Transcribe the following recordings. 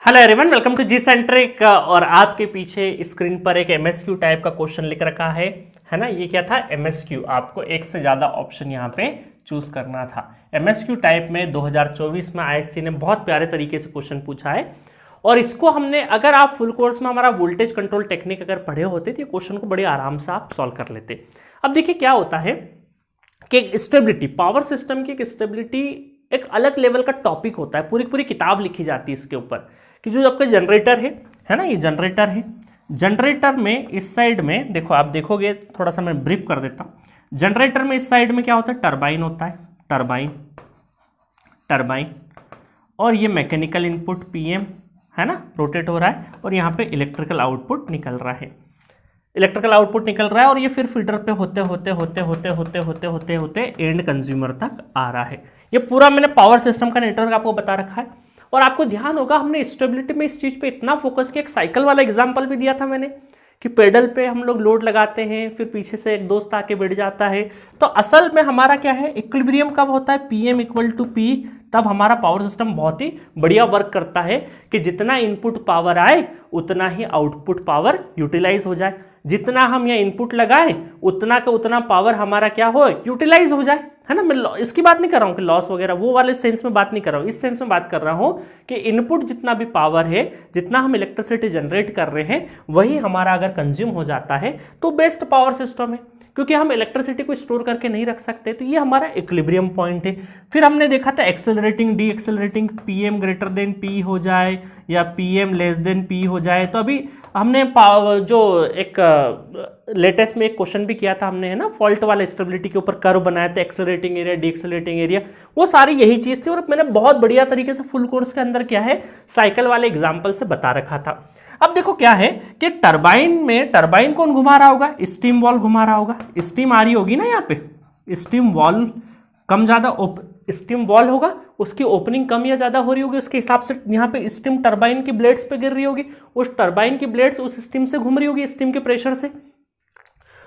Hello everyone, welcome to G centric. और आपके पीछे स्क्रीन पर एक एमएसक्यू टाइप का क्वेश्चन लिख रखा है ना। ये क्या था? एमएसक्यू। आपको एक से ज़्यादा ऑप्शन यहाँ पे चूज करना था। एमएसक्यू टाइप में 2024 में आईएससी ने बहुत प्यारे तरीके से क्वेश्चन पूछा है और इसको हमने, अगर आप फुल कोर्स में हमारा वोल्टेज कंट्रोल टेक्निक अगर पढ़े होते तो ये क्वेश्चन को बड़े आराम से आप सॉल्व कर लेते। अब देखिए क्या होता है कि स्टेबिलिटी, पावर सिस्टम की एक स्टेबिलिटी एक अलग लेवल का टॉपिक होता है। पूरी पूरी किताब लिखी जाती है इसके ऊपर कि जो आपका जनरेटर है ना, ये जनरेटर है। जनरेटर में इस साइड में देखो, आप देखोगे, थोड़ा सा मैं ब्रीफ कर देता हूं। जनरेटर में इस साइड में क्या होता है? टरबाइन होता है, टरबाइन। और ये मैकेनिकल इनपुट पीएम है ना, रोटेट हो रहा है और यहाँ पे इलेक्ट्रिकल आउटपुट निकल रहा है। और ये फिर फीडर पे होते एंड कंज्यूमर तक आ रहा है। ये पूरा मैंने पावर सिस्टम का नेटवर्क आपको बता रखा है। और आपको ध्यान होगा, हमने स्टेबिलिटी में इस चीज पे इतना फोकस किया। एक साइकिल वाला एग्जांपल भी दिया था मैंने कि पेडल पे हम लोग लोड लगाते हैं, फिर पीछे से एक दोस्त आके बैठ जाता है। तो असल में हमारा क्या है, इक्विलिब्रियम कब होता है? PM equal to P. तब हमारा पावर सिस्टम बहुत ही बढ़िया वर्क करता है कि जितना इनपुट पावर आए उतना ही आउटपुट पावर यूटिलाइज हो जाए। जितना हम यहाँ इनपुट लगाए उतना का उतना पावर हमारा क्या हो, यूटिलाइज हो जाए, है ना। मैं इसकी बात नहीं कर रहा हूँ कि लॉस वगैरह, वो वाले सेंस में बात नहीं कर रहा हूँ। इस सेंस में बात कर रहा हूँ कि इनपुट जितना भी पावर है, जितना हम इलेक्ट्रिसिटी जनरेट कर रहे हैं, वही हमारा अगर कंज्यूम हो जाता है तो बेस्ट पावर सिस्टम है, क्योंकि हम इलेक्ट्रिसिटी को स्टोर करके नहीं रख सकते। तो ये हमारा इक्विलिब्रियम पॉइंट है। फिर हमने देखा था accelerating, D accelerating, PM greater than P हो जाए या पीएम लेस देन पी हो जाए। तो अभी हमने जो एक लेटेस्ट में एक क्वेश्चन भी किया था हमने, है ना, फॉल्ट वाला स्टेबिलिटी के ऊपर कर्व बनाया था, accelerating area, D accelerating area, वो सारी यही चीज थी। और मैंने बहुत बढ़िया तरीके से फुल कोर्स के अंदर क्या है, साइकिल वाले एग्जाम्पल से बता रखा था। अब देखो क्या है कि टरबाइन में, टरबाइन कौन घुमा रहा होगा? स्टीम वॉल घुमा रहा होगा। स्टीम आ रही होगी ना यहाँ पे, स्टीम वॉल कम ज्यादा, स्टीम वॉल होगा, उसकी ओपनिंग कम या ज्यादा हो रही होगी, उसके हिसाब से यहाँ पे स्टीम टरबाइन की ब्लेड्स पे गिर रही होगी। उस टरबाइन की ब्लेड्स उस स्टीम से घूम रही होगी, स्टीम के प्रेशर से।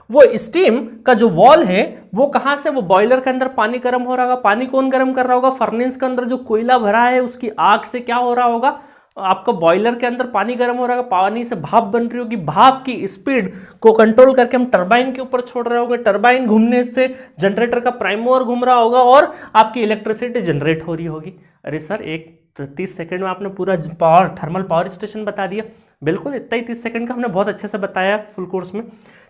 वो स्टीम का जो वॉल है वो कहां से, वो बॉयलर के अंदर पानी गर्म हो रहा होगा। पानी कौन गर्म कर रहा होगा? फर्नेस के अंदर जो कोयला भरा है उसकी आग से क्या हो रहा होगा, आपका बॉयलर के अंदर पानी गर्म हो रहा है, पानी से भाप बन रही होगी। भाप की स्पीड को कंट्रोल करके हम टरबाइन के ऊपर छोड़ रहे होंगे। टरबाइन घूमने से जनरेटर का प्राइम मूवर घूम रहा होगा और आपकी इलेक्ट्रिसिटी जनरेट हो रही होगी। अरे सर, 30 सेकंड में आपने पूरा पावर, थर्मल पावर स्टेशन बता दिया। बिल्कुल इतना ही, 30 सेकंड का हमने बहुत अच्छे से बताया फुल कोर्स में।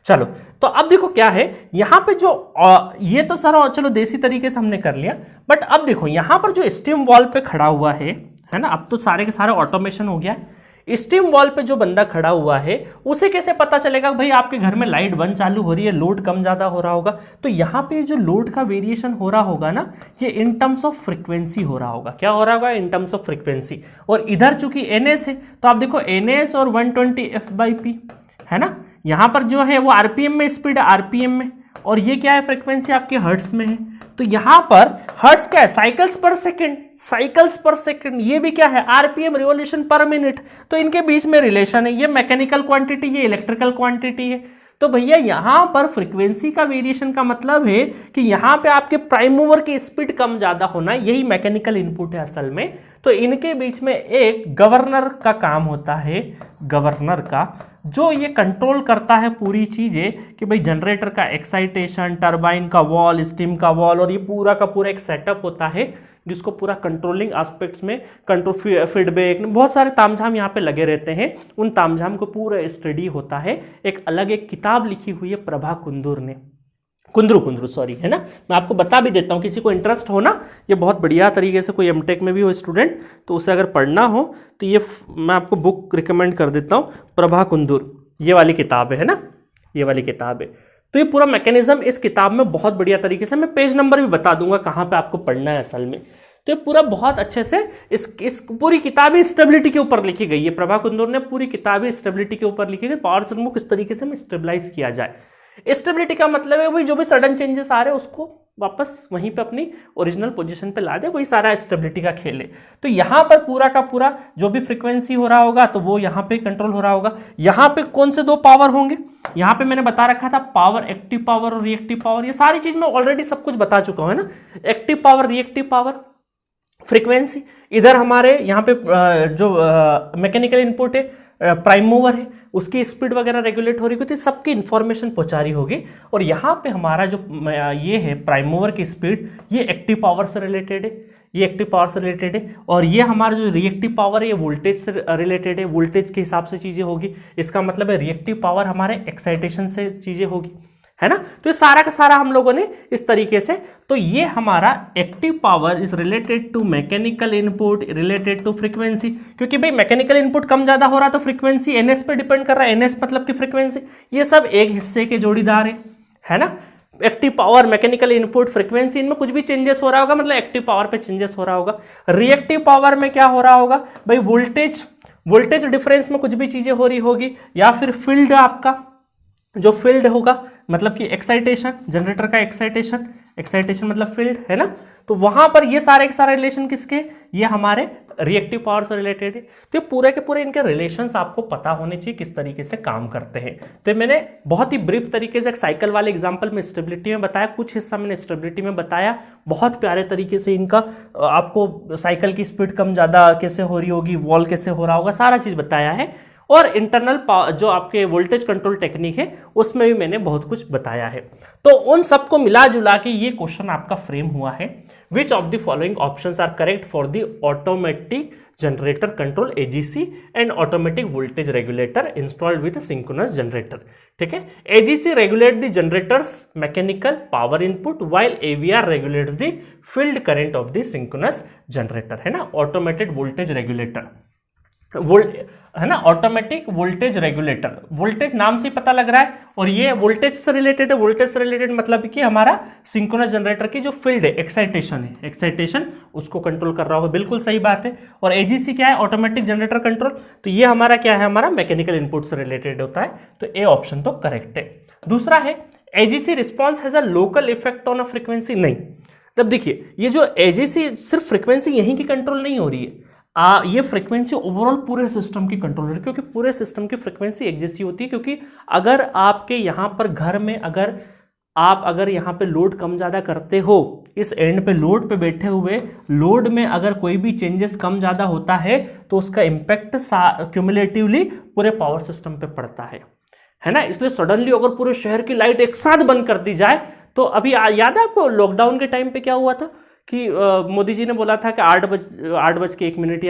चलो, तो अब देखो क्या है यहाँ पे जो ये तो सारा चलो देसी तरीके से हमने कर लिया, बट अब देखो यहाँ पर जो स्टीम वॉल पे खड़ा हुआ है ना, अब तो सारे के सारे ऑटोमेशन हो गया है। स्टीम वॉल पे जो बंदा खड़ा हुआ है उसे कैसे पता चलेगा भाई आपके घर में लाइट बंद चालू हो रही है, लोड कम ज्यादा हो रहा होगा? तो यहाँ पे जो लोड का वेरिएशन हो रहा होगा ना, ये इन टर्म्स ऑफ फ्रीक्वेंसी हो रहा होगा। क्या हो रहा होगा? In terms of frequency. और इधर चूंकि एनएस है तो आप देखो एनएस और 120 f/p है ना। यहाँ पर जो है वो आरपीएम में स्पीड है, आरपीएम में, और ये क्या है, फ्रीक्वेंसी आपके हर्ट्स में है। तो यहां पर हर्ट्स क्या है? साइकिल्स पर सेकंड, साइकिल्स पर सेकंड। ये भी क्या है? आरपीएम, रिवॉल्यूशन पर मिनट। तो इनके बीच में रिलेशन है। ये मैकेनिकल क्वांटिटी, ये इलेक्ट्रिकल क्वांटिटी है। तो भैया यहां पर फ्रीक्वेंसी का वेरिएशन का मतलब है कि यहां पे आपके प्राइम मूवर की स्पीड कम ज्यादा होना, यही मैकेनिकल इनपुट है असल में। तो इनके बीच में एक गवर्नर का काम होता है, गवर्नर का, जो ये कंट्रोल करता है पूरी चीजें कि भाई जनरेटर का एक्साइटेशन, टरबाइन का वॉल, स्टीम का वॉल, और ये पूरा का पूरा एक सेटअप होता है जिसको पूरा कंट्रोलिंग एस्पेक्ट्स में, कंट्रोल, फीडबैक, बहुत सारे तामझाम यहाँ पे लगे रहते हैं। उन तामझाम को पूरा स्टडी होता है। एक अलग एक किताब लिखी हुई है प्रभा कुंदरू ने, कुंदरू सॉरी, है ना। मैं आपको बता भी देता हूँ, किसी को इंटरेस्ट हो ना, ये बहुत बढ़िया तरीके से, कोई एमटेक में भी हो स्टूडेंट तो उसे अगर पढ़ना हो तो ये मैं आपको बुक रिकमेंड कर देता हूँ, प्रभा कुंदरू, ये वाली किताब है ना, ये वाली किताब है। तो ये पूरा मैकेनिज्म इस किताब में बहुत बढ़िया तरीके से, मैं पेज नंबर भी बता दूंगा कहाँ पे आपको पढ़ना है असल में। तो ये पूरा बहुत अच्छे से इस पूरी किताब स्टेबिलिटी के ऊपर लिखी गई है। प्रभा कुंदरू ने पूरी किताब स्टेबिलिटी के ऊपर लिखी गई, पावर सिस्टम को किस तरीके से स्टेबलाइज किया जाए। स्टेबिलिटी का मतलब है वही, जो भी सडन चेंजेस आ रहे हैं उसको वापस वहीं पे अपनी ओरिजिनल पोजीशन पे ला दे, वही सारा स्टेबिलिटी का खेल है। तो यहाँ पर पूरा का पूरा जो भी फ्रीक्वेंसी हो रहा होगा तो वो यहाँ पे कंट्रोल हो रहा होगा। यहाँ पे कौन से दो पावर होंगे? यहाँ पे मैंने बता रखा था पावर, एक्टिव पावर और रिएक्टिव पावर। ये सारी चीज मैं ऑलरेडी सब कुछ बता चुका हूं, है ना। Active power, reactive power, frequency, इधर हमारे यहाँ पे जो मैकेनिकल इनपुट है प्राइम मूवर है उसकी स्पीड वगैरह रेगुलेट हो रही होती है, सबकी इंफॉर्मेशन पहुंचा रही होगी। और यहाँ पे हमारा जो ये है प्राइम मूवर की स्पीड, ये एक्टिव पावर से रिलेटेड है, ये एक्टिव पावर से रिलेटेड है। और ये हमारा जो रिएक्टिव पावर है ये वोल्टेज से रिलेटेड है, वोल्टेज के हिसाब से चीज़ें होगी। इसका मतलब है रिएक्टिव पावर हमारे एक्साइटेशन से चीज़ें होगी, है ना। तो ये सारा का सारा हम लोगों ने इस तरीके से, तो ये हमारा active power is related to mechanical input related to frequency, क्योंकि भाई मैकेनिकल इनपुट कम ज्यादा हो रहा तो फ्रीक्वेंसी एनएस पे डिपेंड कर रहा है, एनएस मतलब की फ्रीक्वेंसी, ये सब एक हिस्से के जोड़ीदार है ना। Active power, mechanical input, frequency, इनमें कुछ भी चेंजेस हो रहा होगा मतलब एक्टिव पावर पे चेंजेस हो रहा होगा। रिएक्टिव पावर में क्या हो रहा होगा भाई, वोल्टेज डिफरेंस में कुछ भी चीजें हो रही होगी, या फिर फील्ड आपका जो फील्ड होगा मतलब कि एक्साइटेशन, जनरेटर का एक्साइटेशन मतलब फील्ड, है ना। तो वहां पर ये सारे के सारे रिलेशन किसके, ये हमारे रिएक्टिव पावर से रिलेटेड है। तो पूरे के पूरे इनके रिलेशंस आपको पता होने चाहिए किस तरीके से काम करते हैं। तो मैंने बहुत ही ब्रीफ तरीके से एक साइकिल वाले एग्जांपल में स्टेबिलिटी में बताया, कुछ हिस्सा मैंने स्टेबिलिटी में बताया, बहुत प्यारे तरीके से इनका आपको साइकिल की स्पीड कम ज़्यादा कैसे हो रही होगी, वॉल कैसे हो रहा होगा, सारा चीज़ बताया है। और इंटरनल जो आपके वोल्टेज कंट्रोल टेक्निक है उसमें भी मैंने बहुत कुछ बताया है। तो उन सबको मिला जुला के ये क्वेश्चन आपका फ्रेम हुआ है, which of the following options are correct for the automatic generator control AGC and automatic voltage regulator installed with synchronous generator. ठीक है, AGC regulate the generators mechanical power input while AVR regulates the field current of the synchronous generator, है ना। Automated voltage regulator है ना, automatic voltage regulator, voltage नाम से पता लग रहा है, और ये वोल्टेज से रिलेटेड है। वोल्टेज से रिलेटेड मतलब कि हमारा सिंक्रोनस जनरेटर की जो फील्ड है, एक्साइटेशन उसको कंट्रोल कर रहा होगा, बिल्कुल सही बात है। और एजीसी क्या है, ऑटोमेटिक जनरेटर कंट्रोल, तो ये हमारा क्या है, हमारा मैकेनिकल इनपुट से रिलेटेड होता है, तो ए ऑप्शन तो करेक्ट है। दूसरा है AGC response has a local effect on a frequency, नहीं। तब देखिए ये जो एजीसी सिर्फ फ्रीक्वेंसी यहीं की कंट्रोल नहीं हो रही है, ये फ्रीक्वेंसी ओवरऑल पूरे सिस्टम की कंट्रोल है, क्योंकि पूरे सिस्टम की फ्रीक्वेंसी एक जैसी होती है। क्योंकि अगर आपके यहाँ पर घर में अगर यहाँ पे लोड कम ज़्यादा करते हो, इस एंड पे लोड पे बैठे हुए लोड में अगर कोई भी चेंजेस कम ज़्यादा होता है तो उसका इम्पैक्ट क्यूमुलेटिवली पूरे पावर सिस्टम पे पड़ता है ना। इसलिए सडनली अगर पूरे शहर की लाइट एक साथ बंद कर दी जाए, तो अभी याद है आपको लॉकडाउन के टाइम पे क्या हुआ था कि मोदी जी ने बोला था कि 8:01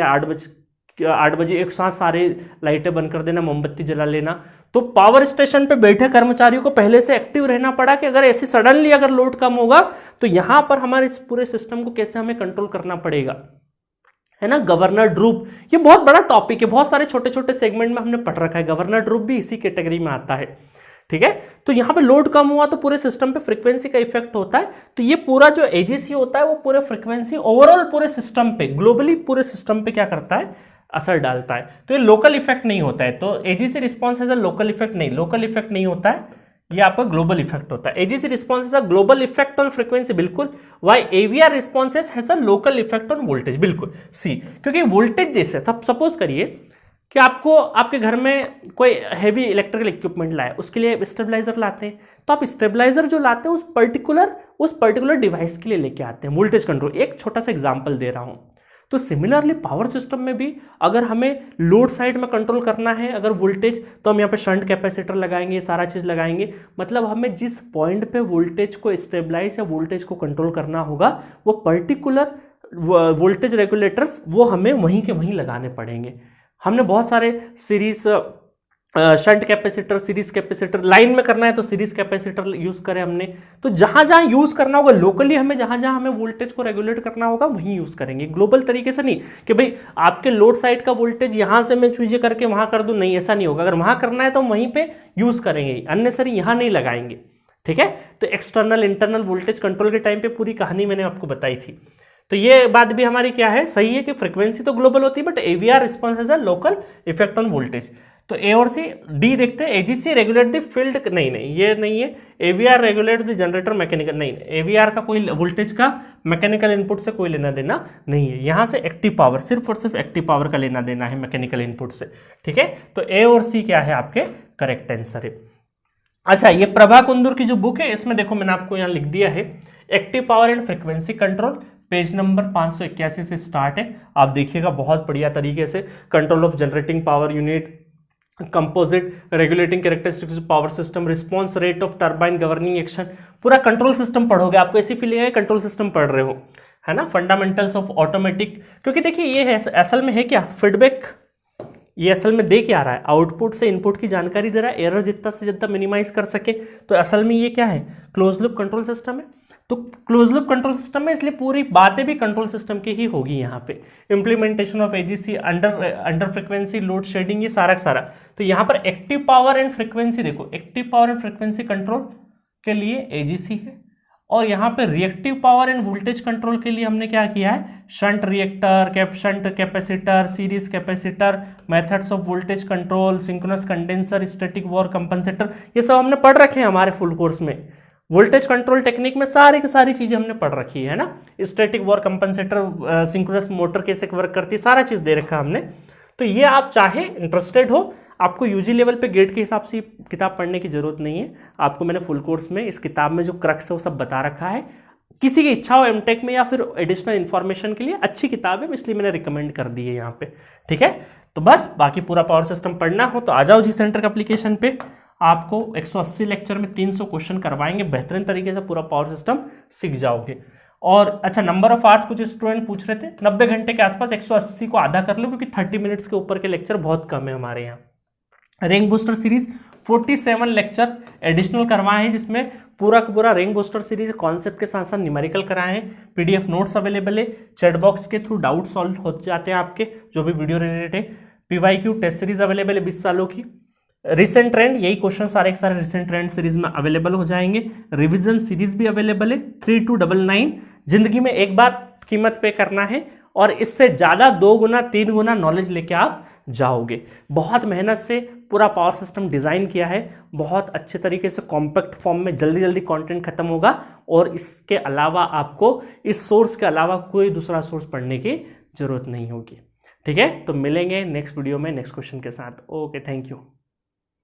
या 8 बजे एक साथ सारे लाइटें बंद कर देना, मोमबत्ती जला लेना। तो पावर स्टेशन पे बैठे कर्मचारियों को पहले से एक्टिव रहना पड़ा कि अगर ऐसे सडनली अगर लोड कम होगा तो यहां पर हमारे इस पूरे सिस्टम को कैसे हमें कंट्रोल करना पड़ेगा, है ना। गवर्नर ड्रूप, ये बहुत बड़ा टॉपिक है, बहुत सारे छोटे छोटे सेगमेंट में हमने पढ़ रखा है, गवर्नर ड्रूप भी इसी कैटेगरी में आता है। ठीक है, तो यहां पे लोड कम हुआ तो पूरे सिस्टम पे फ्रीक्वेंसी का इफेक्ट होता है। तो ये पूरा जो एजीसी होता है वो पूरे फ्रीक्वेंसी ओवरऑल पूरे सिस्टम पे, ग्लोबली पूरे सिस्टम पे क्या करता है, असर डालता है। तो ये लोकल इफेक्ट नहीं होता है, तो AGC response as a local effect नहीं, लोकल इफेक्ट नहीं होता है, ये आपका ग्लोबल इफेक्ट होता है। AGC response as a global effect on frequency, बिल्कुल। Why AVR responses has a local effect on voltage, बिल्कुल सी, क्योंकि वोल्टेज जैसे तब सपोज करिए कि आपको आपके घर में कोई हैवी इलेक्ट्रिकल इक्विपमेंट लाए, उसके लिए स्टेबलाइजर लाते हैं, तो आप स्टेबलाइजर जो लाते हैं उस पर्टिकुलर डिवाइस के लिए लेके आते हैं, वोल्टेज कंट्रोल। एक छोटा सा एग्जांपल दे रहा हूं। तो सिमिलरली पावर सिस्टम में भी अगर हमें लोड साइड में कंट्रोल करना है अगर वोल्टेज, तो हम यहाँ पे शंट कैपेसिटर लगाएंगे, सारा चीज़ लगाएंगे। मतलब हमें जिस पॉइंट पे वोल्टेज को स्टेबलाइज या वोल्टेज को कंट्रोल करना होगा वो पर्टिकुलर वोल्टेज रेगुलेटर्स वो हमें वहीं के वहीं लगाने पड़ेंगे। हमने बहुत सारे series shunt capacitor, series capacitor, line में करना है तो सीरीज कैपेसिटर यूज करें हमने। तो जहां जहां यूज करना होगा लोकली, हमें जहां जहां हमें वोल्टेज को रेगुलेट करना होगा वहीं यूज करेंगे, ग्लोबल तरीके से नहीं कि भाई आपके लोड साइड का वोल्टेज यहां से मैं चीजें करके वहां कर दूं, नहीं, ऐसा नहीं होगा। अगर वहां करना है तो वहीं पे यूज करेंगे, अननेसेसरी यहां नहीं लगाएंगे। ठीक है, तो एक्सटर्नल इंटरनल वोल्टेज कंट्रोल के टाइम पे पूरी कहानी मैंने आपको बताई थी। तो ये बात भी हमारी क्या है, सही है कि फ्रीक्वेंसी तो ग्लोबल होती है but AVR response has a local effect on voltage. तो ए और सी, डी देखते हैं। एजीसी रेगुलेट द फील्ड, नहीं ये नहीं है। AVR regulate the generator mechanical, नहीं, एवीआर का कोई वोल्टेज का मैकेनिकल इनपुट से कोई लेना देना नहीं है। यहाँ से एक्टिव पावर, सिर्फ और सिर्फ एक्टिव पावर का लेना देना है मैकेनिकल इनपुट से। ठीक है, तो ए और सी क्या है आपके करेक्ट आंसर है। अच्छा, ये प्रभा कुंदूर की जो बुक है इसमें देखो मैंने आपको यहाँ लिख दिया है active power and frequency control, page number 581 से स्टार्ट है। आप देखिएगा बहुत बढ़िया तरीके से control of generating power unit, composite, regulating characteristics power system, response rate of turbine, governing action, पूरा कंट्रोल सिस्टम पढ़ोगे। आपको ऐसी फीलिंग है कंट्रोल सिस्टम पढ़ रहे हो, है ना। फंडामेंटल्स ऑफ ऑटोमेटिक, क्योंकि देखिए ये है असल में है क्या, फीडबैक। ये असल में दे क्या रहा है, आउटपुट से इनपुट की जानकारी दे रहा है, एरर जितना से जितना मिनिमाइज कर सके। तो असल में ये क्या है, क्लोज लूप कंट्रोल सिस्टम है। तो क्लोज लूप कंट्रोल सिस्टम में इसलिए पूरी बातें भी कंट्रोल सिस्टम की ही होगी यहाँ पे। Implementation of AGC, under frequency load shedding, ये सारा सारा। तो यहाँ पर एक्टिव पावर एंड फ्रिक्वेंसी देखो, active power and frequency control के लिए एजीसी है, और यहाँ पे reactive power end voltage control के लिए हमने क्या किया है, shunt reactor, shunt capacitor, series capacitor, methods of voltage control, synchronous condenser, static war compensator, ये सब हमने पढ़ रखे हैं हमारे फुल कोर्स में। वोल्टेज कंट्रोल टेक्निक में सारी की सारी चीजें हमने पढ़ रखी है ना। Static war compensator, synchronous motor कैसे वर्क करती है, सारा चीज दे रखा हमने। तो ये आप चाहे इंटरेस्टेड हो, आपको यूजी लेवल पे गेट के हिसाब से किताब पढ़ने की जरूरत नहीं है। आपको मैंने फुल कोर्स में इस किताब में जो क्रक्स है वो सब बता रखा है। किसी की इच्छा हो एमटेक में या फिर एडिशनल इन्फॉर्मेशन के लिए अच्छी किताब है, इसलिए मैंने रिकमेंड कर दी है यहाँ पे। ठीक है, तो बस बाकी पूरा पावर सिस्टम पढ़ना हो तो आ जाओ जी सेंटर का एप्लीकेशन पे। आपको 180 लेक्चर में 300 क्वेश्चन करवाएंगे, बेहतरीन तरीके से पूरा पावर सिस्टम सीख जाओगे। और अच्छा, नंबर ऑफ आवर्स कुछ स्टूडेंट पूछ रहे थे, 90 घंटे के आसपास 180 को आधा कर लो, क्योंकि 30 मिनट्स के ऊपर के लेक्चर बहुत कम है हमारे यहाँ। Rank booster series 47 lecture additional करवाए हैं, जिसमें पूरा का पूरा रैंक बूस्टर सीरीज कॉन्सेप्ट के साथ साथ न्यूमेरिकल कराए हैं। पीडीएफ नोट्स अवेलेबल है, चैट बॉक्स के थ्रू डाउट सॉल्व हो जाते हैं आपके, जो भी वीडियो रिलेटेड है। पीवाईक्यू टेस्ट सीरीज अवेलेबल है 20 सालों की। रिसेंट ट्रेंड, यही क्वेश्चन सारे के सारे रिसेंट ट्रेंड सीरीज में अवेलेबल हो जाएंगे। रिवीजन सीरीज भी अवेलेबल है 3299। जिंदगी में एक बार कीमत पे करना है और इससे ज़्यादा 2 गुना 3 गुना नॉलेज लेके आप जाओगे। बहुत मेहनत से पूरा पावर सिस्टम डिज़ाइन किया है, बहुत अच्छे तरीके से कॉम्पैक्ट फॉर्म में जल्दी जल्दी कंटेंट खत्म होगा। और इसके अलावा आपको इस सोर्स के अलावा कोई दूसरा सोर्स पढ़ने की जरूरत नहीं होगी। ठीक है, तो मिलेंगे नेक्स्ट वीडियो में नेक्स्ट क्वेश्चन के साथ। Okay, thank you.